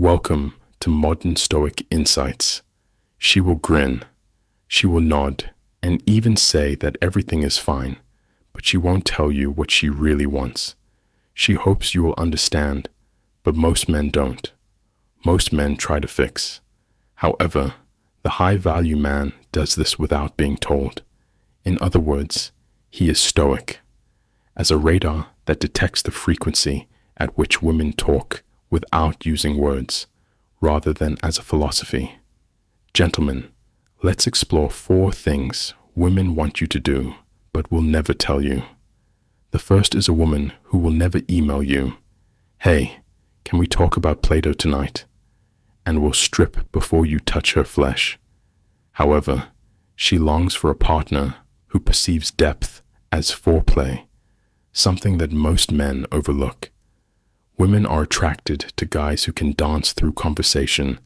Welcome to Modern Stoic Insights. She will grin, she will nod, and even say that everything is fine, but she won't tell you what she really wants. She hopes you will understand, but most men don't. Most men try to fix. However, the high-value man does this without being told. In other words, he is stoic. As a radar that detects the frequency at which women talk without using words, rather than as a philosophy. Gentlemen, let's explore 4 things women want you to do, but will never tell you. The first is a woman who will never email you, "Hey, can we talk about Play-Doh tonight?" and will strip before you touch her flesh. However, she longs for a partner who perceives depth as foreplay, something that most men overlook. Women are attracted to guys who can dance through conversation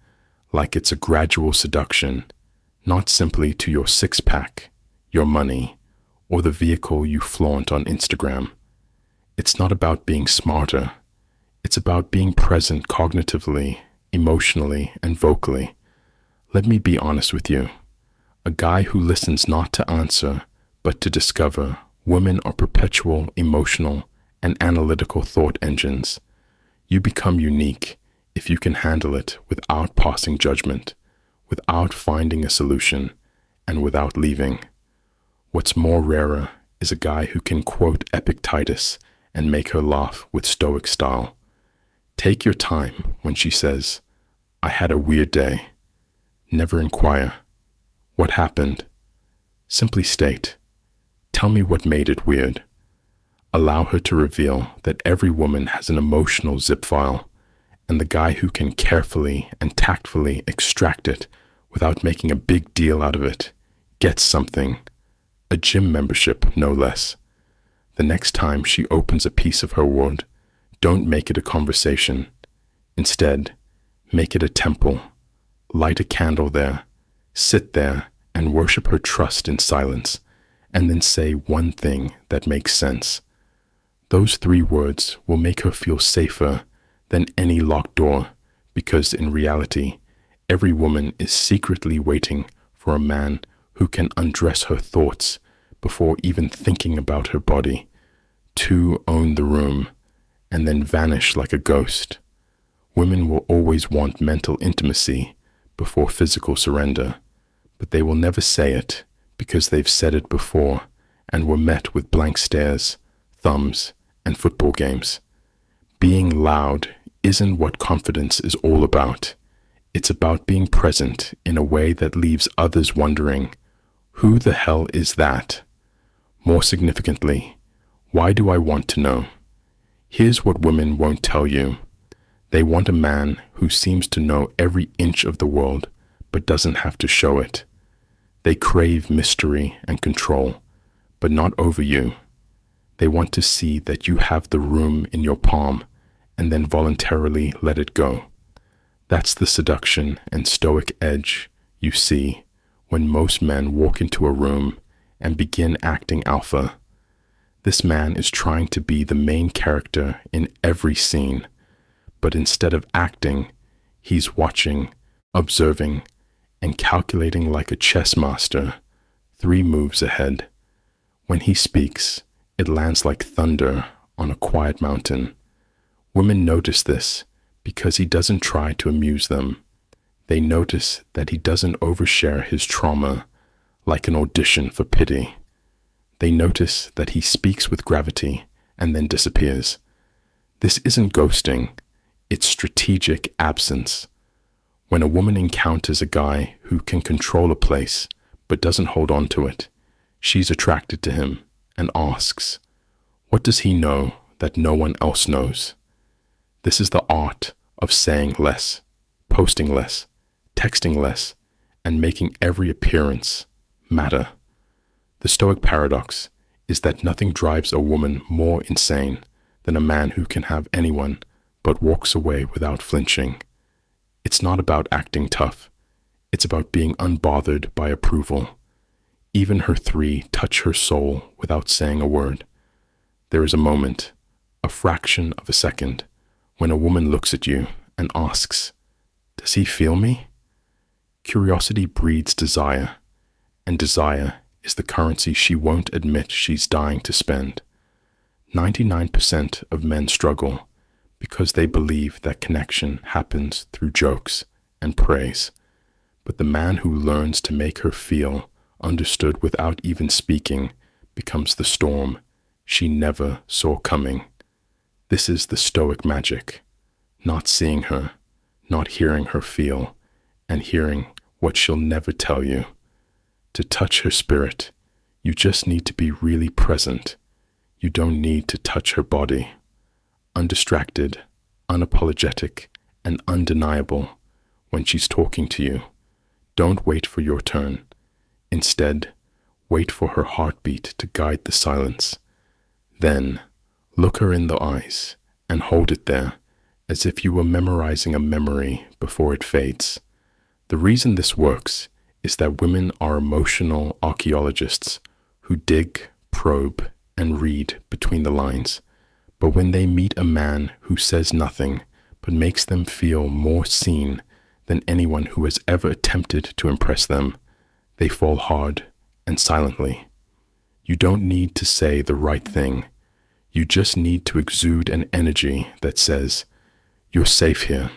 like it's a gradual seduction, not simply to your six-pack, your money, or the vehicle you flaunt on Instagram. It's not about being smarter. It's about being present cognitively, emotionally, and vocally. Let me be honest with you. A guy who listens not to answer, but to discover, women are perpetual emotional and analytical thought engines. You become unique if you can handle it without passing judgment, without finding a solution, and without leaving. What's more rarer is a guy who can quote Epictetus and make her laugh with Stoic style. Take your time when she says, "I had a weird day." Never inquire, "What happened?" Simply state, "Tell me what made it weird." Allow her to reveal that every woman has an emotional zip file, and the guy who can carefully and tactfully extract it without making a big deal out of it gets something, a gym membership no less. The next time she opens a piece of her world, don't make it a conversation. Instead, make it a temple. Light a candle there, sit there, and worship her trust in silence, and then say one thing that makes sense. Those 3 words will make her feel safer than any locked door, because in reality, every woman is secretly waiting for a man who can undress her thoughts before even thinking about her body, to own the room, and then vanish like a ghost. Women will always want mental intimacy before physical surrender, but they will never say it because they've said it before and were met with blank stares, thumbs, and football games. Being loud isn't what confidence is all about. It's about being present in a way that leaves others wondering, who the hell is that? More significantly, why do I want to know? Here's what women won't tell you. They want a man who seems to know every inch of the world, but doesn't have to show it. They crave mystery and control, but not over you. They want to see that you have the room in your palm and then voluntarily let it go. That's the seduction and stoic edge you see when most men walk into a room and begin acting alpha. This man is trying to be the main character in every scene, but instead of acting, he's watching, observing, and calculating like a chess master, 3 moves ahead. When he speaks, it lands like thunder on a quiet mountain. Women notice this because he doesn't try to amuse them. They notice that he doesn't overshare his trauma like an audition for pity. They notice that he speaks with gravity and then disappears. This isn't ghosting, it's strategic absence. When a woman encounters a guy who can control a place but doesn't hold on to it, she's attracted to him and asks, what does he know that no one else knows? This is the art of saying less, posting less, texting less, and making every appearance matter. The Stoic paradox is that nothing drives a woman more insane than a man who can have anyone but walks away without flinching. It's not about acting tough. It's about being unbothered by approval. Even her 3 touch her soul without saying a word. There is a moment, a fraction of a second, when a woman looks at you and asks, Does he feel me? Curiosity breeds desire, and desire is the currency she won't admit she's dying to spend. 99% of men struggle because they believe that connection happens through jokes and praise. But the man who learns to make her feel understood without even speaking becomes the storm she never saw coming. This is the Stoic magic, not seeing her, not hearing her feel, and hearing what she'll never tell you. To touch her spirit, you just need to be really present. You don't need to touch her body. Undistracted, unapologetic, and undeniable when she's talking to you. Don't wait for your turn. Instead, wait for her heartbeat to guide the silence. Then, look her in the eyes and hold it there as if you were memorizing a memory before it fades. The reason this works is that women are emotional archaeologists who dig, probe, and read between the lines. But when they meet a man who says nothing but makes them feel more seen than anyone who has ever attempted to impress them, they fall hard and silently. You don't need to say the right thing. You just need to exude an energy that says, "You're safe here.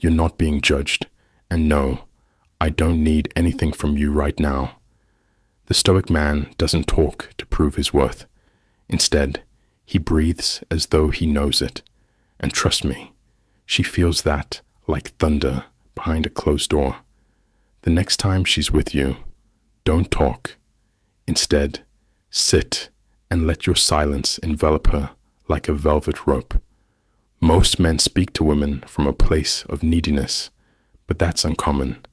You're not being judged. And no, I don't need anything from you right now." The Stoic man doesn't talk to prove his worth. Instead, he breathes as though he knows it. And trust me, she feels that like thunder behind a closed door. The next time she's with you, don't talk. Instead, sit and let your silence envelop her like a velvet rope. Most men speak to women from a place of neediness, but that's uncommon.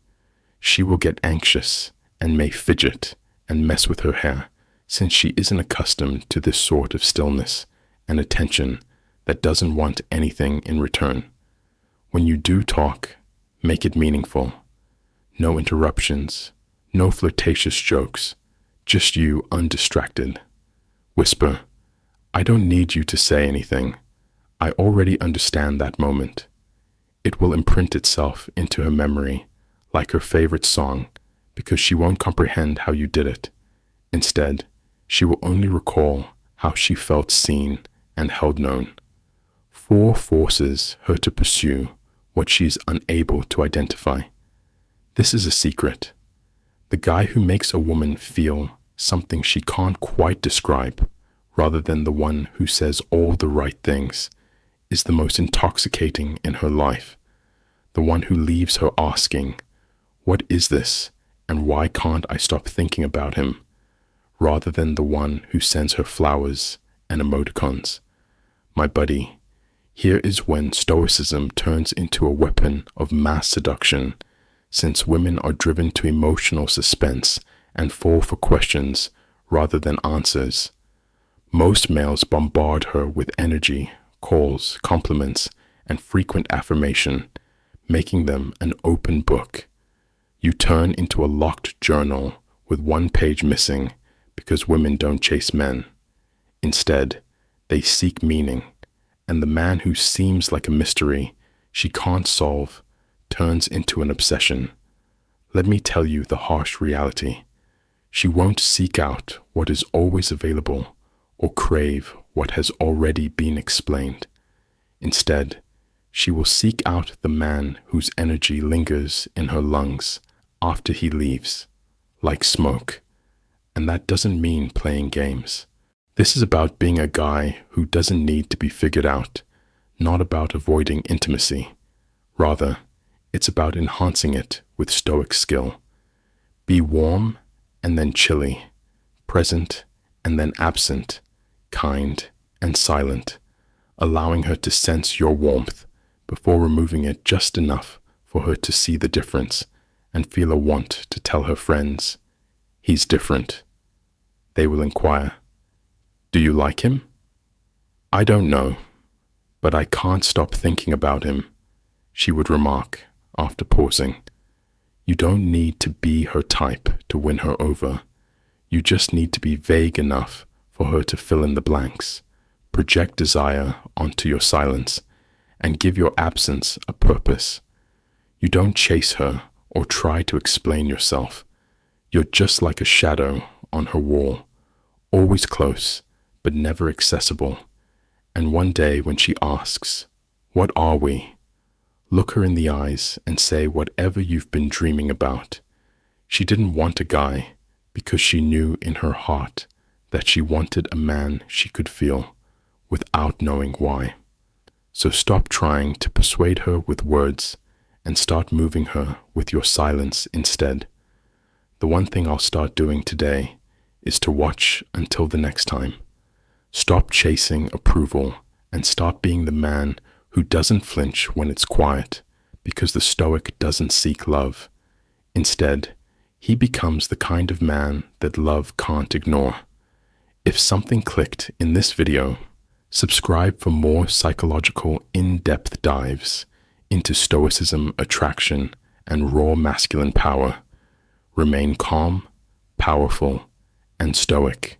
She will get anxious and may fidget and mess with her hair, since she isn't accustomed to this sort of stillness and attention that doesn't want anything in return. When you do talk, make it meaningful. No interruptions, no flirtatious jokes, just you undistracted. Whisper, "I don't need you to say anything. I already understand that moment." It will imprint itself into her memory like her favorite song, because she won't comprehend how you did it. Instead, she will only recall how she felt seen and held known. 4 forces her to pursue what she's unable to identify. This is a secret. The guy who makes a woman feel something she can't quite describe, rather than the one who says all the right things, is the most intoxicating in her life. The one who leaves her asking, "What is this, and why can't I stop thinking about him?" rather than the one who sends her flowers and emoticons. My buddy, here is when Stoicism turns into a weapon of mass seduction, since women are driven to emotional suspense and fall for questions rather than answers. Most males bombard her with energy, calls, compliments, and frequent affirmation, making them an open book. You turn into a locked journal with 1 page missing because women don't chase men. Instead, they seek meaning, and the man who seems like a mystery she can't solve turns into an obsession. Let me tell you the harsh reality. She won't seek out what is always available or crave what has already been explained. Instead, she will seek out the man whose energy lingers in her lungs after he leaves, like smoke. And that doesn't mean playing games. This is about being a guy who doesn't need to be figured out, not about avoiding intimacy. Rather, it's about enhancing it with Stoic skill. Be warm and then chilly, present and then absent, kind and silent, allowing her to sense your warmth before removing it just enough for her to see the difference and feel a want to tell her friends, "He's different." They will inquire, "Do you like him?" "I don't know, but I can't stop thinking about him," she would remark after pausing. You don't need to be her type to win her over. You just need to be vague enough for her to fill in the blanks, project desire onto your silence, and give your absence a purpose. You don't chase her or try to explain yourself. You're just like a shadow on her wall, always close, but never accessible. And one day when she asks, "What are we?" look her in the eyes and say whatever you've been dreaming about. She didn't want a guy because she knew in her heart that she wanted a man she could feel without knowing why. So stop trying to persuade her with words and start moving her with your silence instead. The one thing I'll start doing today is to watch until the next time. Stop chasing approval and start being the man who doesn't flinch when it's quiet, because the Stoic doesn't seek love. Instead, he becomes the kind of man that love can't ignore. If something clicked in this video, subscribe for more psychological in-depth dives into Stoicism, attraction, and raw masculine power. Remain calm, powerful, and stoic.